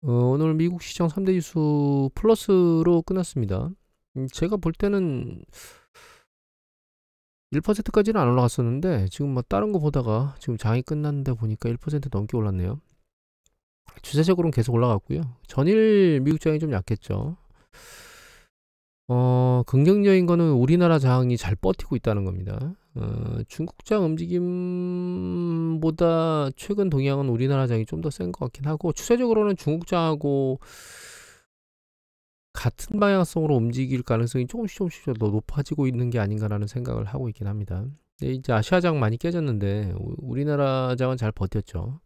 오늘 미국 시장 3대 지수 플러스로 끝났습니다. 제가 볼 때는 1%까지는 안 올라갔었는데 지금 뭐 다른 거 보다가 지금 장이 끝났는데 보니까 1% 넘게 올랐네요. 추세적으로는 계속 올라갔고요. 전일 미국 장이 좀 약했죠. 긍정적인 거는 우리나라 장이 잘 버티고 있다는 겁니다. 중국 장 움직임보다 최근 동향은 우리나라 장이 좀 더 센 것 같긴 하고, 추세적으로는 중국 장하고 같은 방향성으로 움직일 가능성이 조금씩 더 높아지고 있는 게 아닌가라는 생각을 하고 있긴 합니다. 근데 이제 아시아장 많이 깨졌는데 우리나라 장은 잘 버텼죠.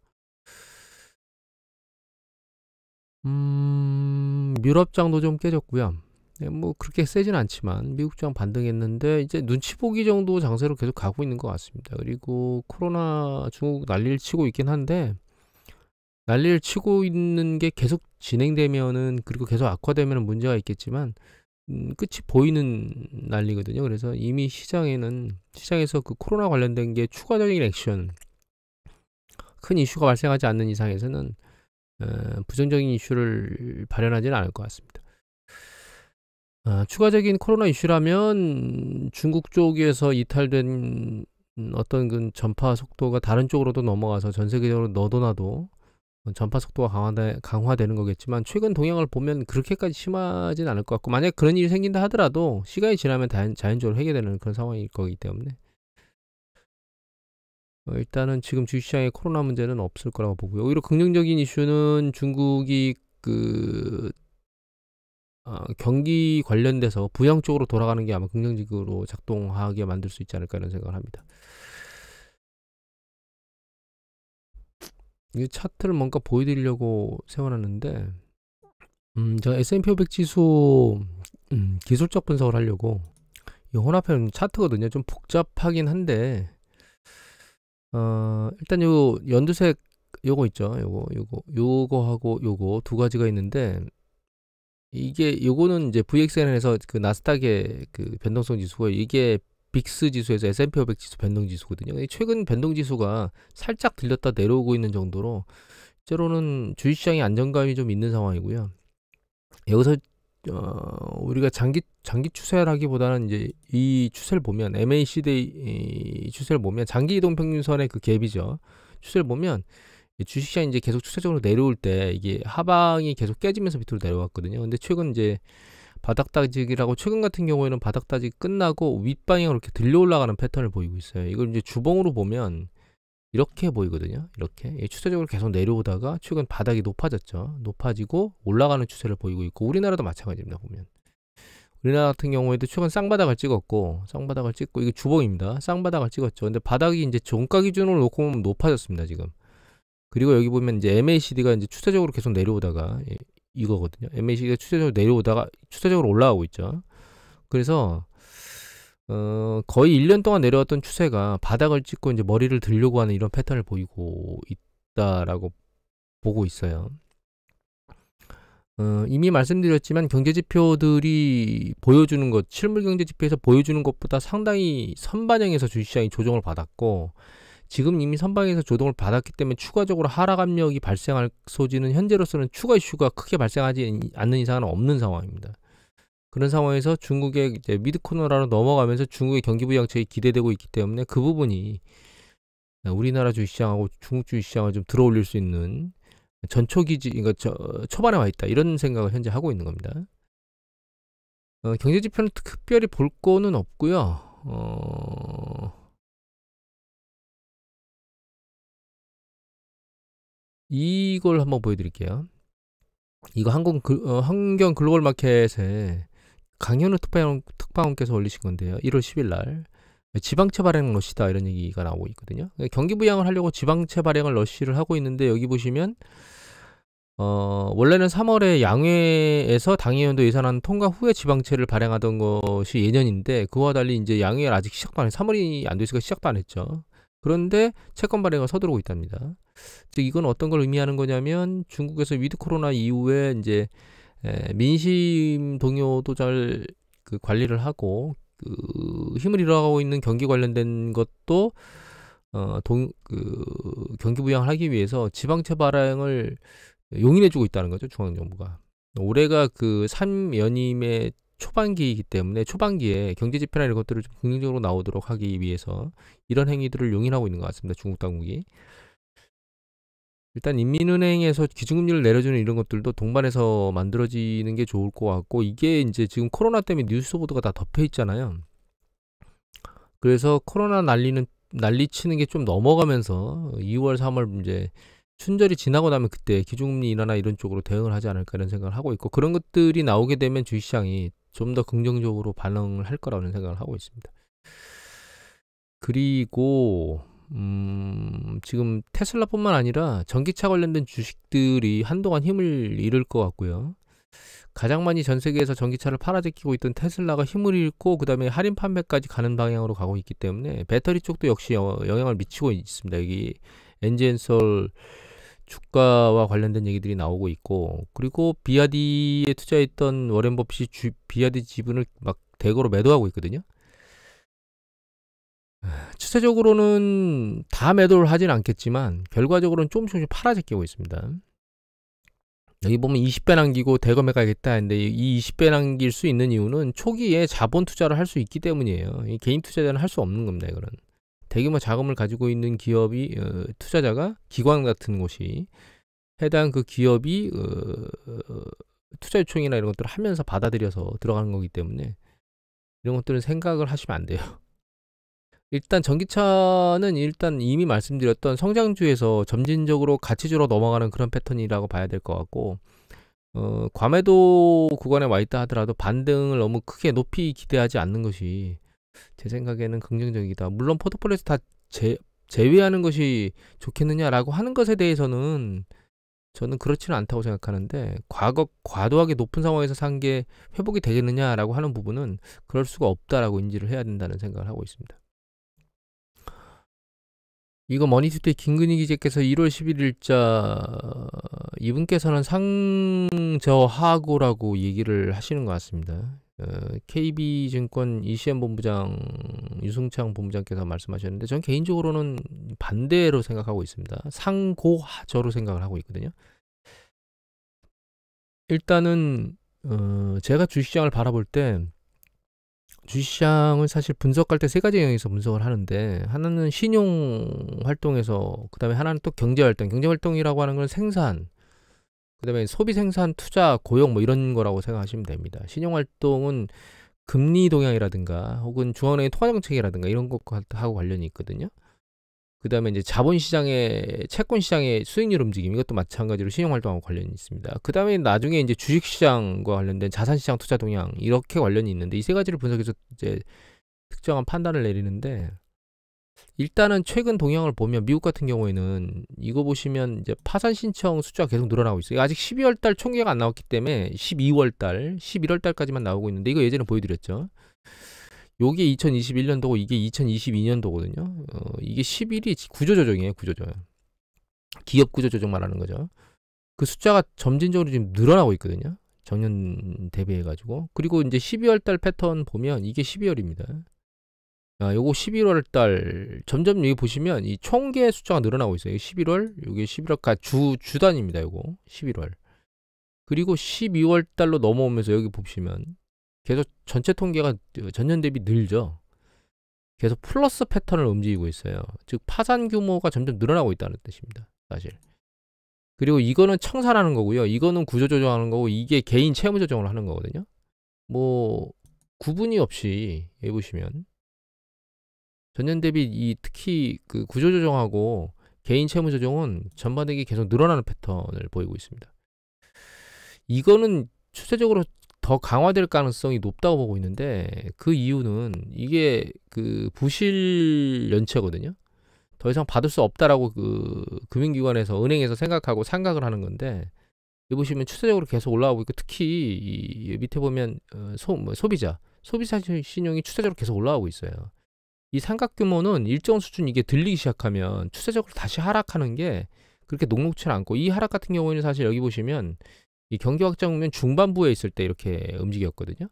유럽장도 좀 깨졌고요. 네, 뭐 그렇게 세진 않지만 미국장 반등했는데 이제 눈치 보기 정도 장세로 계속 가고 있는 것 같습니다. 그리고 코로나 중국 난리를 치고 있긴 한데, 난리를 치고 있는 게 계속 진행되면은, 그리고 계속 악화되면은 문제가 있겠지만 끝이 보이는 난리거든요. 그래서 이미 시장에서 그 코로나 관련된 게 추가적인 액션, 큰 이슈가 발생하지 않는 이상에서는 부정적인 이슈를 발현하지는 않을 것 같습니다. 추가적인 코로나 이슈라면 중국 쪽에서 이탈된 어떤 그 전파 속도가 다른 쪽으로도 넘어가서 전 세계적으로 너도나도 전파 속도가 강화되는 거겠지만, 최근 동향을 보면 그렇게까지 심하진 않을 것 같고, 만약 그런 일이 생긴다 하더라도 시간이 지나면 자연적으로 해결되는 그런 상황일 거기 때문에 일단은 지금 주식시장에 코로나 문제는 없을 거라고 보고요. 오히려 긍정적인 이슈는 중국이 경기 관련돼서 부양 쪽으로 돌아가는 게 아마 긍정적으로 작동하게 만들 수 있지 않을까 이런 생각을 합니다. 이 차트를 뭔가 보여드리려고 세워놨는데, 저 S&P 500 지수 기술적 분석을 하려고 이 혼합형 차트거든요. 좀 복잡하긴 한데, 일단 요 연두색 요거 있죠. 요거하고 요거 두 가지가 있는데, 이게 요거는 이제 VXN에서 그 나스닥의 그 변동성 지수고, 이게 빅스 지수에서 S&P 500 지수 변동 지수거든요. 최근 변동 지수가 살짝 들렸다 내려오고 있는 정도로, 때로는 주식시장에 안정감이 좀 있는 상황이고요. 여기서 우리가 장기 추세라기보다는 이제 이 추세를 보면, MACD 추세를 보면 장기 이동 평균선의 그 갭이죠. 추세를 보면 주식시장이 이제 계속 추세적으로 내려올 때 이게 하방이 계속 깨지면서 밑으로 내려왔거든요. 근데 최근 이제 바닥다지기라고, 최근 같은 경우에는 바닥다지기 끝나고 윗방향으로 이렇게 들려 올라가는 패턴을 보이고 있어요. 이걸 이제 주봉으로 보면 이렇게 보이거든요. 이렇게 추세적으로 계속 내려오다가 최근 바닥이 높아졌죠. 높아지고 올라가는 추세를 보이고 있고, 우리나라도 마찬가지입니다. 보면 우리나라 같은 경우에도 최근 쌍바닥을 찍고, 이게 주봉입니다. 쌍바닥을 찍었죠. 근데 바닥이 이제 종가 기준으로 놓고 보면 높아졌습니다. 지금. 그리고 여기 보면 이제 MACD가 이제 추세적으로 계속 내려오다가 이거거든요. MACD가 추세적으로 내려오다가 추세적으로 올라가고 있죠. 그래서 거의 1년 동안 내려왔던 추세가 바닥을 찍고 이제 머리를 들려고 하는 이런 패턴을 보이고 있다라고 보고 있어요. 이미 말씀드렸지만 경제지표들이 보여주는 것, 실물 경제지표에서 보여주는 것보다 상당히 선반영해서 주식시장이 조정을 받았고, 지금 이미 선방에서 조정을 받았기 때문에 추가적으로 하락 압력이 발생할 소지는 현재로서는 추가 이슈가 크게 발생하지 않는 이상은 없는 상황입니다. 그런 상황에서 중국의 이제 미드 코너라로 넘어가면서 중국의 경기 부양책이 기대되고 있기 때문에, 그 부분이 우리나라 주식시장하고 중국 주식시장을 좀 들어올릴 수 있는 전초기지, 그러니까 초반에 와 있다, 이런 생각을 현재 하고 있는 겁니다. 경제지표는 특별히 볼 거는 없고요. 이걸 한번 보여드릴게요. 이거 환경 글로벌 마켓에 강현우 특파원께서 올리신 건데요. 1월 10일 날 지방채 발행 러시다, 이런 얘기가 나오고 있거든요. 경기 부양을 하려고 지방채 발행을 러시를 하고 있는데, 여기 보시면 원래는 3월에 양회에서 당의원도 예산안 통과 후에 지방채를 발행하던 것이 예년인데, 그와 달리 이제 양회를 아직 시작도 안 했어요. 3월이 안 됐으니까 시작도 안 했죠. 그런데 채권 발행을 서두르고 있답니다. 즉 이건 어떤 걸 의미하는 거냐면, 중국에서 위드 코로나 이후에 이제 민심 동요도 잘 그 관리를 하고, 그 힘을 잃어가고 있는 경기 관련된 것도 경기 부양을 하기 위해서 지방채 발행을 용인해주고 있다는 거죠, 중앙정부가. 올해가 그 3연임의 초반기이기 때문에 초반기에 경제지표나 이런 것들을 좀 긍정적으로 나오도록 하기 위해서 이런 행위들을 용인하고 있는 것 같습니다, 중국 당국이. 일단 인민은행에서 기준금리를 내려주는 이런 것들도 동반해서 만들어지는 게 좋을 것 같고, 이게 이제 지금 코로나 때문에 뉴스 보도가 다 덮여 있잖아요. 그래서 코로나 난리치는 게 좀 넘어가면서 2월, 3월 이제 춘절이 지나고 나면 그때 기준금리 인하나 이런 쪽으로 대응을 하지 않을까 이런 생각을 하고 있고, 그런 것들이 나오게 되면 주식시장이 좀 더 긍정적으로 반응을 할 거라는 생각을 하고 있습니다. 그리고 지금 테슬라뿐만 아니라 전기차 관련된 주식들이 한동안 힘을 잃을 것 같고요. 가장 많이 전 세계에서 전기차를 팔아제끼고 있던 테슬라가 힘을 잃고 그 다음에 할인 판매까지 가는 방향으로 가고 있기 때문에 배터리 쪽도 역시 영향을 미치고 있습니다. 여기 엔진솔 주가와 관련된 얘기들이 나오고 있고, 그리고 비아디에 투자했던 워렌 버핏이 비아디 지분을 막 대거로 매도하고 있거든요. 추세적으로는 다 매도를 하진 않겠지만 결과적으로는 조금씩 팔아제끼고 있습니다. 여기 보면 20배 남기고 대거 매가겠다 했는데, 이 20배 남길 수 있는 이유는 초기에 자본 투자를 할 수 있기 때문이에요. 이 개인 투자자는 할 수 없는 겁니다. 이거는 대규모 자금을 가지고 있는 기업이 투자자가 기관 같은 곳이 해당 그 기업이 투자 요청이나 이런 것들을 하면서 받아들여서 들어가는 거기 때문에 이런 것들은 생각을 하시면 안 돼요. 일단 전기차는 일단 이미 말씀드렸던 성장주에서 점진적으로 가치주로 넘어가는 그런 패턴이라고 봐야 될 것 같고, 과매도 구간에 와 있다 하더라도 반등을 너무 크게 높이 기대하지 않는 것이 제 생각에는 긍정적이다. 물론 포트폴리오에서 다 제외하는 것이 좋겠느냐라고 하는 것에 대해서는 저는 그렇지는 않다고 생각하는데, 과도하게 높은 상황에서 산 게 회복이 되겠느냐라고 하는 부분은 그럴 수가 없다라고 인지를 해야 된다는 생각을 하고 있습니다. 이거 머니투데이 김근희 기자께서 1월 11일자 이분께서는 상저하고라고 얘기를 하시는 것 같습니다. KB증권 ECM 본부장 유승창 본부장께서 말씀하셨는데, 전 개인적으로는 반대로 생각하고 있습니다. 상고하저로 생각을 하고 있거든요. 일단은 제가 주식시장을 바라볼 때, 주식시장을 사실 분석할 때 세 가지 영역에서 분석을 하는데, 하나는 신용 활동에서, 그 다음에 하나는 또 경제 활동. 경제 활동이라고 하는 건 생산, 그 다음에 소비, 생산, 투자, 고용 뭐 이런 거라고 생각하시면 됩니다. 신용 활동은 금리 동향이라든가 혹은 중앙은행의 통화 정책이라든가 이런 것하고 관련이 있거든요. 그 다음에 이제 자본시장의, 채권시장의 수익률 움직임, 이것도 마찬가지로 신용활동하고 관련이 있습니다. 그 다음에 나중에 이제 주식시장과 관련된 자산시장 투자 동향, 이렇게 관련이 있는데, 이 세 가지를 분석해서 이제 특정한 판단을 내리는데, 일단은 최근 동향을 보면 미국 같은 경우에는 이거 보시면 이제 파산 신청 숫자가 계속 늘어나고 있어요. 아직 12월 달 총계가 안 나왔기 때문에 12월 달, 11월 달까지만 나오고 있는데, 이거 예전에 보여드렸죠. 요게 2021년도고 이게 2022년도거든요. 이게 11이 구조조정이에요. 구조조정. 기업 구조조정 말하는 거죠. 그 숫자가 점진적으로 지금 늘어나고 있거든요. 전년 대비해가지고. 그리고 이제 12월 달 패턴 보면 이게 12월입니다. 요거 11월 달 점점 여기 보시면 이 총계 숫자가 늘어나고 있어요. 11월, 요게 11월까지 주단입니다. 요거 11월. 그리고 12월 달로 넘어오면서 여기 보시면 계속 전체 통계가 전년 대비 늘죠. 계속 플러스 패턴을 움직이고 있어요. 즉 파산 규모가 점점 늘어나고 있다는 뜻입니다. 사실. 그리고 이거는 청산하는 거고요. 이거는 구조조정하는 거고, 이게 개인 채무조정을 하는 거거든요. 뭐 구분이 없이 해보시면 전년 대비 특히 그 구조조정하고 개인 채무조정은 전반적이 계속 늘어나는 패턴을 보이고 있습니다. 이거는 추세적으로 더 강화될 가능성이 높다고 보고 있는데, 그 이유는 이게 그 부실 연체거든요. 더 이상 받을 수 없다라고 그 금융기관에서, 은행에서 생각하고 상각을 하는 건데, 여기 보시면 추세적으로 계속 올라가고 있고, 특히 이 밑에 보면 소비자 신용이 추세적으로 계속 올라가고 있어요. 이 삼각 규모는 일정 수준 이게 들리기 시작하면 추세적으로 다시 하락하는 게 그렇게 녹록치는 않고, 이 하락 같은 경우에는 사실 여기 보시면 이 경기 확장 국면 중반부에 있을 때 이렇게 움직였거든요.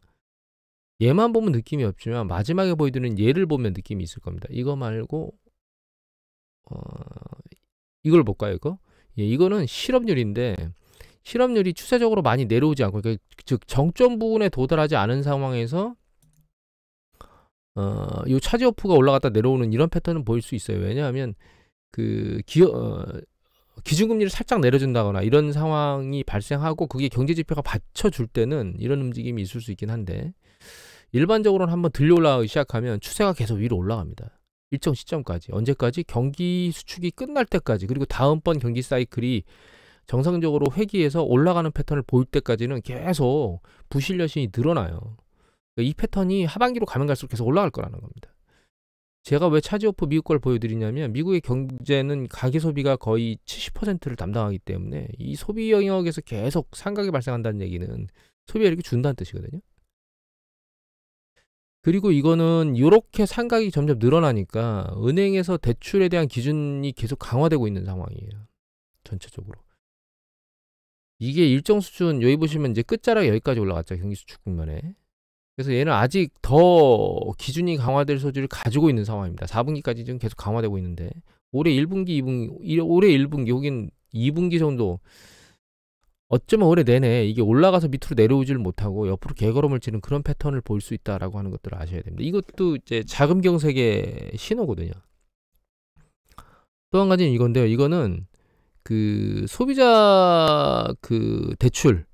얘만 보면 느낌이 없지만 마지막에 보여드리는 얘를 보면 느낌이 있을 겁니다. 이거 말고 이걸 볼까요? 이거? 예, 이거는 실업률인데, 실업률이 추세적으로 많이 내려오지 않고, 그러니까 즉 정점 부분에 도달하지 않은 상황에서 요 차지오프가 올라갔다 내려오는 이런 패턴은 보일 수 있어요. 왜냐하면 그 기준금리를 살짝 내려준다거나 이런 상황이 발생하고 그게 경제지표가 받쳐줄 때는 이런 움직임이 있을 수 있긴 한데, 일반적으로는 한번 들려 올라가기 시작하면 추세가 계속 위로 올라갑니다. 일정 시점까지. 언제까지? 경기 수축이 끝날 때까지. 그리고 다음번 경기 사이클이 정상적으로 회귀해서 올라가는 패턴을 보일 때까지는 계속 부실 여신이 늘어나요. 이 패턴이 하반기로 가면 갈수록 계속 올라갈 거라는 겁니다. 제가 왜 차지오프 미국 걸 보여드리냐면, 미국의 경제는 가계소비가 거의 70%를 담당하기 때문에 이 소비 영역에서 계속 상각이 발생한다는 얘기는 소비가 이렇게 준다는 뜻이거든요. 그리고 이거는 이렇게 상각이 점점 늘어나니까 은행에서 대출에 대한 기준이 계속 강화되고 있는 상황이에요. 전체적으로. 이게 일정 수준, 여기 보시면 이제 끝자락 여기까지 올라갔죠. 경기 수축 국면에. 그래서 얘는 아직 더 기준이 강화될 소지를 가지고 있는 상황입니다. 4분기까지 지금 계속 강화되고 있는데, 올해 1분기, 2분기, 올해 1분기 혹은 2분기 정도, 어쩌면 올해 내내 이게 올라가서 밑으로 내려오지를 못하고 옆으로 개걸음을 치는 그런 패턴을 볼 수 있다라고 하는 것들을 아셔야 됩니다. 이것도 이제 자금 경색의 신호거든요. 또 한 가지는 이건데요. 이거는 그 소비자 그 대출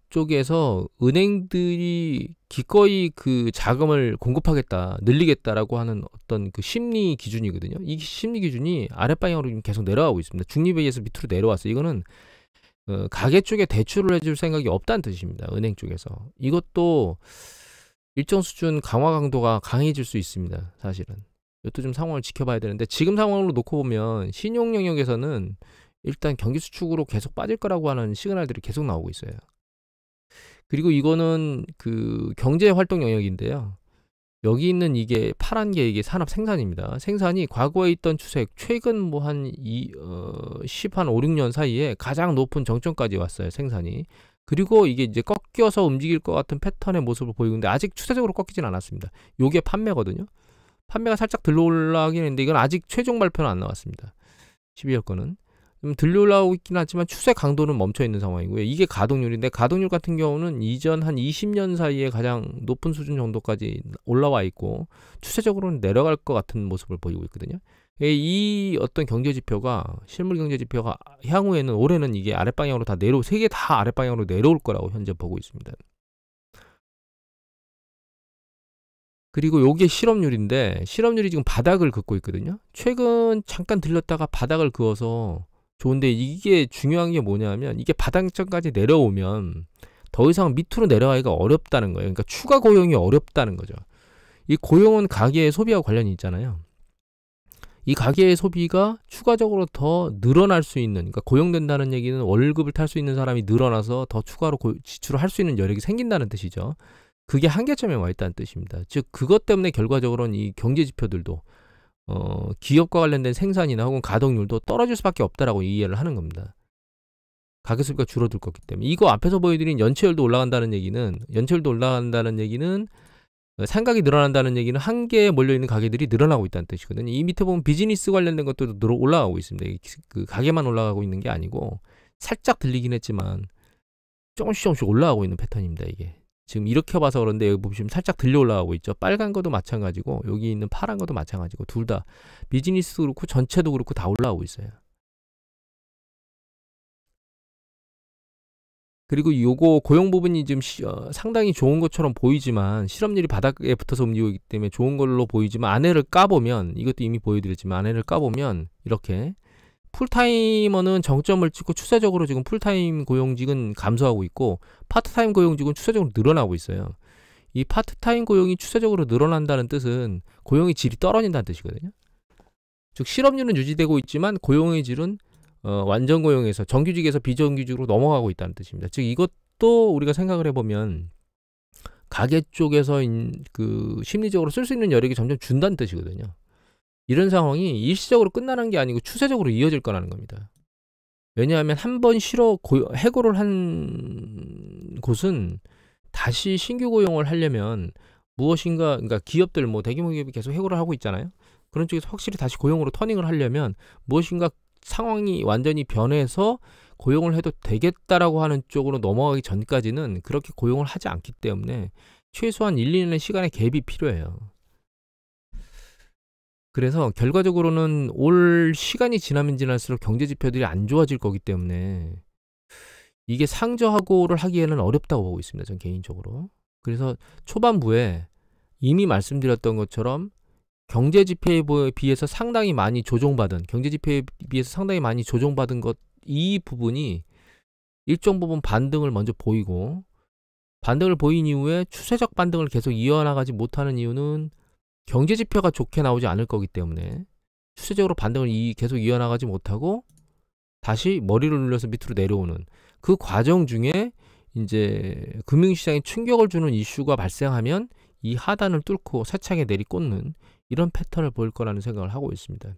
쪽에서 은행들이 기꺼이 그 자금을 공급하겠다, 늘리겠다라고 하는 어떤 그 심리 기준이거든요. 이 심리 기준이 아랫방향으로 계속 내려가고 있습니다. 중립에 의해서 밑으로 내려왔어요. 이거는 가계 쪽에 대출을 해줄 생각이 없다는 뜻입니다. 은행 쪽에서. 이것도 일정 수준 강화 강도가 강해질 수 있습니다. 사실은. 이것도 좀 상황을 지켜봐야 되는데, 지금 상황으로 놓고 보면 신용 영역에서는 일단 경기 수축으로 계속 빠질 거라고 하는 시그널들이 계속 나오고 있어요. 그리고 이거는 그 경제 활동 영역인데요. 여기 있는 이게 파란 게 이게 산업 생산입니다. 생산이 과거에 있던 추세, 최근 뭐 한 5, 6년 사이에 가장 높은 정점까지 왔어요. 생산이. 그리고 이게 이제 꺾여서 움직일 것 같은 패턴의 모습을 보이고 있는데, 아직 추세적으로 꺾이진 않았습니다. 요게 판매거든요. 판매가 살짝 들러 올라가긴 했는데, 이건 아직 최종 발표는 안 나왔습니다. 12월 거는. 들려 올라오고 있긴 하지만 추세 강도는 멈춰 있는 상황이고요. 이게 가동률인데, 가동률 같은 경우는 이전 한 20년 사이에 가장 높은 수준 정도까지 올라와 있고 추세적으로는 내려갈 것 같은 모습을 보이고 있거든요. 이 어떤 경제 지표가, 실물 경제 지표가 향후에는, 올해는 이게 아랫방향으로 다 세 개 다 아랫방향으로 내려올 거라고 현재 보고 있습니다. 그리고 요게 실업률인데, 실업률이 지금 바닥을 긋고 있거든요. 최근 잠깐 들렸다가 바닥을 그어서 좋은데, 이게 중요한 게 뭐냐면, 이게 바닥점까지 내려오면 더 이상 밑으로 내려가기가 어렵다는 거예요. 그러니까 추가 고용이 어렵다는 거죠. 이 고용은 가계의 소비와 관련이 있잖아요. 이 가계의 소비가 추가적으로 더 늘어날 수 있는, 그러니까 고용된다는 얘기는 월급을 탈 수 있는 사람이 늘어나서 더 추가로 지출을 할 수 있는 여력이 생긴다는 뜻이죠. 그게 한계점에 와 있다는 뜻입니다. 즉 그것 때문에 결과적으로는 이 경제 지표들도 기업과 관련된 생산이나 혹은 가동률도 떨어질 수밖에 없다라고 이해를 하는 겁니다. 가계 소비가 줄어들 거기 때문에. 이거 앞에서 보여드린 연체율도 올라간다는 얘기는, 상각이 늘어난다는 얘기는 한계에 몰려있는 가게들이 늘어나고 있다는 뜻이거든요. 이 밑에 보면 비즈니스 관련된 것도 올라가고 있습니다. 그 가게만 올라가고 있는 게 아니고, 살짝 들리긴 했지만 조금씩 올라가고 있는 패턴입니다. 이게 지금 이렇게 봐서 그런데, 여기 보시면 살짝 들려 올라가고 있죠. 빨간 것도 마찬가지고 여기 있는 파란 것도 마찬가지고, 둘 다 비즈니스도 그렇고 전체도 그렇고 다 올라오고 있어요. 그리고 요거 고용 부분이 지금 상당히 좋은 것처럼 보이지만, 실업률이 바닥에 붙어서 움직이고 있기 때문에 좋은 걸로 보이지만, 안에를 까보면, 이것도 이미 보여드렸지만 안에를 까보면 이렇게 풀타이머는 정점을 찍고 추세적으로 지금 풀타임 고용직은 감소하고 있고, 파트타임 고용직은 추세적으로 늘어나고 있어요. 이 파트타임 고용이 추세적으로 늘어난다는 뜻은 고용의 질이 떨어진다는 뜻이거든요. 즉 실업률은 유지되고 있지만 고용의 질은 완전 고용에서, 정규직에서 비정규직으로 넘어가고 있다는 뜻입니다. 즉 이것도 우리가 생각을 해보면 가계 쪽에서 그 심리적으로 쓸 수 있는 여력이 점점 준다는 뜻이거든요. 이런 상황이 일시적으로 끝나는 게 아니고 추세적으로 이어질 거라는 겁니다. 왜냐하면 한번 해고를 한 곳은 다시 신규 고용을 하려면 무엇인가, 그러니까 기업들, 뭐 대규모 기업이 계속 해고를 하고 있잖아요. 그런 쪽에서 확실히 다시 고용으로 터닝을 하려면 무엇인가 상황이 완전히 변해서 고용을 해도 되겠다라고 하는 쪽으로 넘어가기 전까지는 그렇게 고용을 하지 않기 때문에 최소한 1, 2년의 시간의 갭이 필요해요. 그래서 결과적으로는 올 시간이 지나면 지날수록 경제 지표들이 안 좋아질 거기 때문에 이게 상저하고를 하기에는 어렵다고 보고 있습니다. 전 개인적으로. 그래서 초반부에 이미 말씀드렸던 것처럼 경제 지표에 비해서 상당히 많이 조정받은 것, 이 부분이 일정 부분 반등을 먼저 보이고, 반등을 보인 이후에 추세적 반등을 계속 이어나가지 못하는 이유는 경제 지표가 좋게 나오지 않을 거기 때문에 추세적으로 반등을 계속 이어나가지 못하고 다시 머리를 눌려서 밑으로 내려오는 그 과정 중에 이제 금융시장에 충격을 주는 이슈가 발생하면 이 하단을 뚫고 세차게 내리꽂는 이런 패턴을 보일 거라는 생각을 하고 있습니다.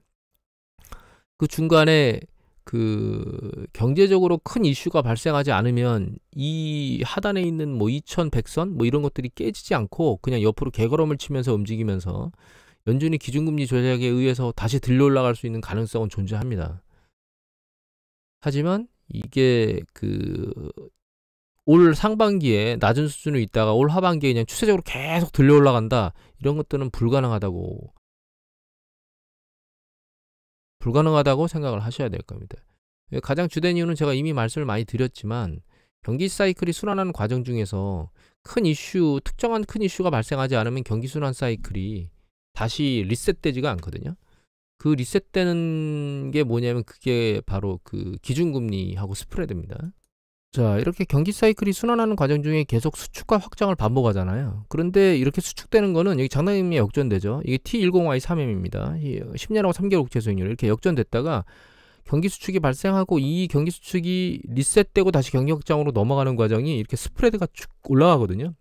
그 중간에 그 경제적으로 큰 이슈가 발생하지 않으면 이 하단에 있는 뭐 2100선 뭐 이런 것들이 깨지지 않고 그냥 옆으로 개걸음을 치면서 움직이면서 연준이 기준금리 조작에 의해서 다시 들려 올라갈 수 있는 가능성은 존재합니다. 하지만 이게 올 상반기에 낮은 수준으로 있다가 올 하반기에 그냥 추세적으로 계속 들려 올라간다, 이런 것들은 불가능하다고 생각을 하셔야 될 겁니다. 가장 주된 이유는 제가 이미 말씀을 많이 드렸지만 경기 사이클이 순환하는 과정 중에서 특정한 큰 이슈가 발생하지 않으면 경기 순환 사이클이 다시 리셋되지가 않거든요. 그 리셋되는 게 뭐냐면 그게 바로 그 기준금리하고 스프레드입니다. 자, 이렇게 경기 사이클이 순환하는 과정 중에 계속 수축과 확장을 반복하잖아요. 그런데 이렇게 수축되는 거는 여기 장단금리 역전되죠. 이게 T10Y3M입니다. 10년하고 3개월 국채 수익률 이렇게 역전됐다가 경기 수축이 발생하고 이 경기 수축이 리셋되고 다시 경기 확장으로 넘어가는 과정이 이렇게 스프레드가 쭉 올라가거든요.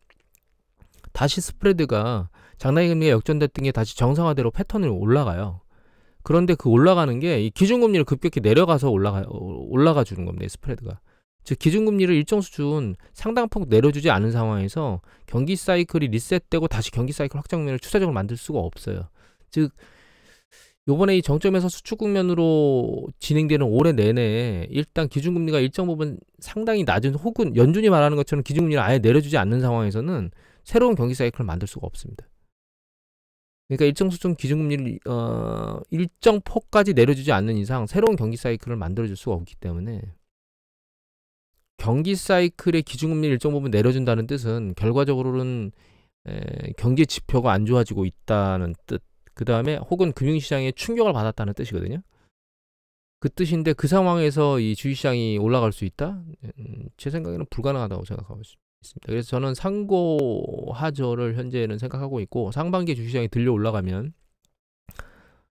다시 스프레드가 장단금리가 역전됐던 게 다시 정상화대로 패턴으로 올라가요. 그런데 그 올라가는 게 이 기준금리를 급격히 내려가서 올라가 주는 겁니다. 스프레드가. 즉 기준금리를 일정 수준 상당폭 내려주지 않은 상황에서 경기 사이클이 리셋되고 다시 경기 사이클 확장면을 추세적으로 만들 수가 없어요. 즉 요번에 이 정점에서 수축 국면으로 진행되는 올해 내내 일단 기준금리가 일정 부분 상당히 낮은, 혹은 연준이 말하는 것처럼 기준금리를 아예 내려주지 않는 상황에서는 새로운 경기 사이클을 만들 수가 없습니다. 그러니까 일정 수준 기준금리를 일정 폭까지 내려주지 않는 이상 새로운 경기 사이클을 만들어줄 수가 없기 때문에 경기 사이클의 기준금리를 일정 부분 내려준다는 뜻은 결과적으로는 경제 지표가 안 좋아지고 있다는 뜻, 그 다음에 혹은 금융시장에 충격을 받았다는 뜻이거든요. 그 뜻인데 그 상황에서 이 주식시장이 올라갈 수 있다? 제 생각에는 불가능하다고 생각하고 있습니다. 그래서 저는 상고하저를 현재는 생각하고 있고, 상반기에 주식시장이 들려 올라가면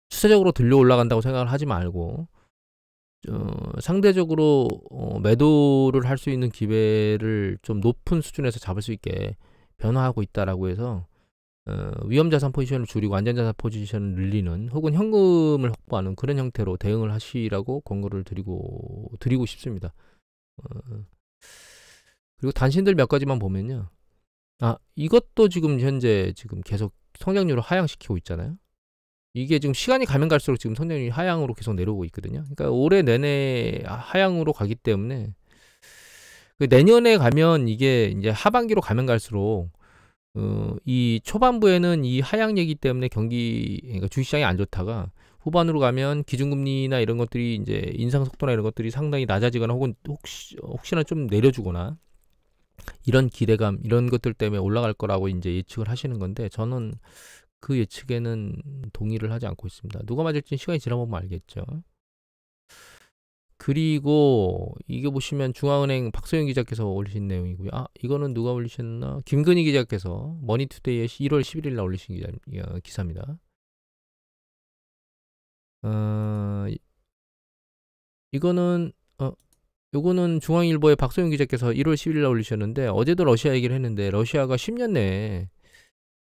추세적으로 들려 올라간다고 생각을 하지 말고 상대적으로 매도를 할 수 있는 기회를 좀 높은 수준에서 잡을 수 있게 변화하고 있다라고 해서 위험자산 포지션을 줄이고 안전자산 포지션을 늘리는, 혹은 현금을 확보하는 그런 형태로 대응을 하시라고 권고를 드리고 싶습니다. 그리고 단신들 몇 가지만 보면요, 이것도 지금 현재 계속 성장률을 하향시키고 있잖아요. 이게 지금 시간이 가면 갈수록 지금 성장률이 하향으로 계속 내려오고 있거든요. 그러니까 올해 내내 하향으로 가기 때문에 내년에 가면 이게 이제 하반기로 가면 갈수록 이 초반부에는 이 하향 얘기 때문에 그러니까 주식시장이 안 좋다가 후반으로 가면 기준금리나 이런 것들이 이제 인상 속도나 이런 것들이 상당히 낮아지거나 혹은 혹시나 좀 내려주거나 이런 기대감, 이런 것들 때문에 올라갈 거라고 이제 예측을 하시는 건데, 저는 그 예측에는 동의를 하지 않고 있습니다. 누가 맞을지는 시간이 지나보면 알겠죠. 그리고 이게 보시면 중앙은행 박소영 기자께서 올리신 내용이고요. 이거는 누가 올리셨나? 김근희 기자께서 머니투데이에 1월 11일 날 올리신 기사입니다. 요거는 중앙일보의 박소영 기자께서 1월 11일 날 올리셨는데, 어제도 러시아 얘기를 했는데 러시아가 10년 내에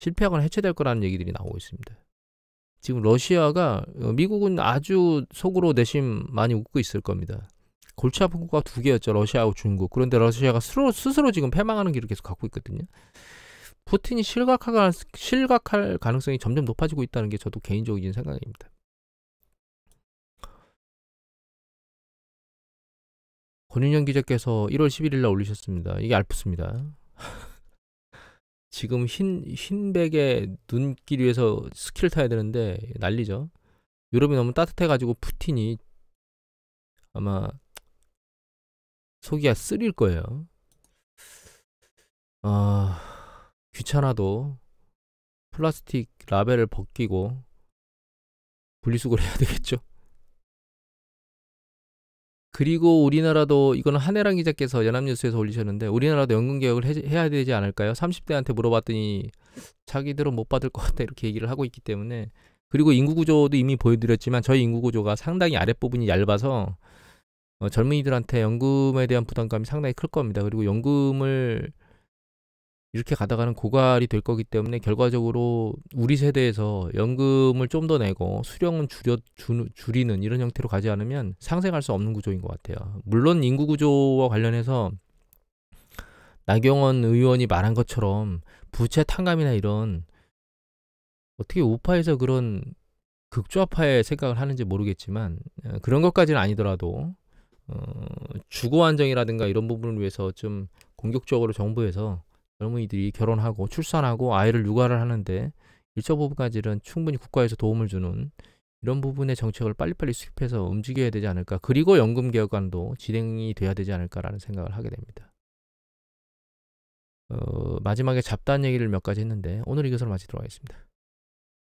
실패하거나 해체될 거라는 얘기들이 나오고 있습니다. 지금 러시아가, 미국은 아주 속으로 내심 많이 웃고 있을 겁니다. 골치 아픈 국가가 두 개였죠. 러시아하고 중국. 그런데 러시아가 스스로 지금 패망하는 길을 계속 갖고 있거든요. 푸틴이 실각할 가능성이 점점 높아지고 있다는 게 저도 개인적인 생각입니다. 권윤현 기자께서 1월 11일 날 올리셨습니다. 이게 알프스입니다. 지금 흰백의 눈길 위에서 스키를 타야 되는데 난리죠. 유럽이 너무 따뜻해가지고 푸틴이 아마 속이가 쓰릴 거예요. 귀찮아도 플라스틱 라벨을 벗기고 분리수거를 해야 되겠죠. 그리고 우리나라도, 이거는 한혜랑 기자께서 연합뉴스에서 올리셨는데, 우리나라도 연금개혁을 해야 되지 않을까요? 30대한테 물어봤더니 자기들은 못 받을 것 같다 이렇게 얘기를 하고 있기 때문에. 그리고 인구구조도 이미 보여드렸지만 저희 인구구조가 상당히 아랫부분이 얇아서 젊은이들한테 연금에 대한 부담감이 상당히 클 겁니다. 그리고 연금을 이렇게 가다가는 고갈이 될 거기 때문에 결과적으로 우리 세대에서 연금을 좀 더 내고 수령은 줄이는 이런 형태로 가지 않으면 상생할 수 없는 구조인 것 같아요. 물론 인구 구조와 관련해서 나경원 의원이 말한 것처럼 부채 탕감이나 이런, 어떻게 우파에서 그런 극좌파의 생각을 하는지 모르겠지만 그런 것까지는 아니더라도 주거 안정이라든가 이런 부분을 위해서 좀 공격적으로 정부에서 젊은이들이 결혼하고 출산하고 아이를 육아를 하는데 일정 부분까지는 충분히 국가에서 도움을 주는 이런 부분의 정책을 빨리빨리 수립해서 움직여야 되지 않을까. 그리고 연금개혁안도 진행이 돼야 되지 않을까라는 생각을 하게 됩니다. 마지막에 잡다한 얘기를 몇 가지 했는데 오늘 이것으로 마치도록 하겠습니다.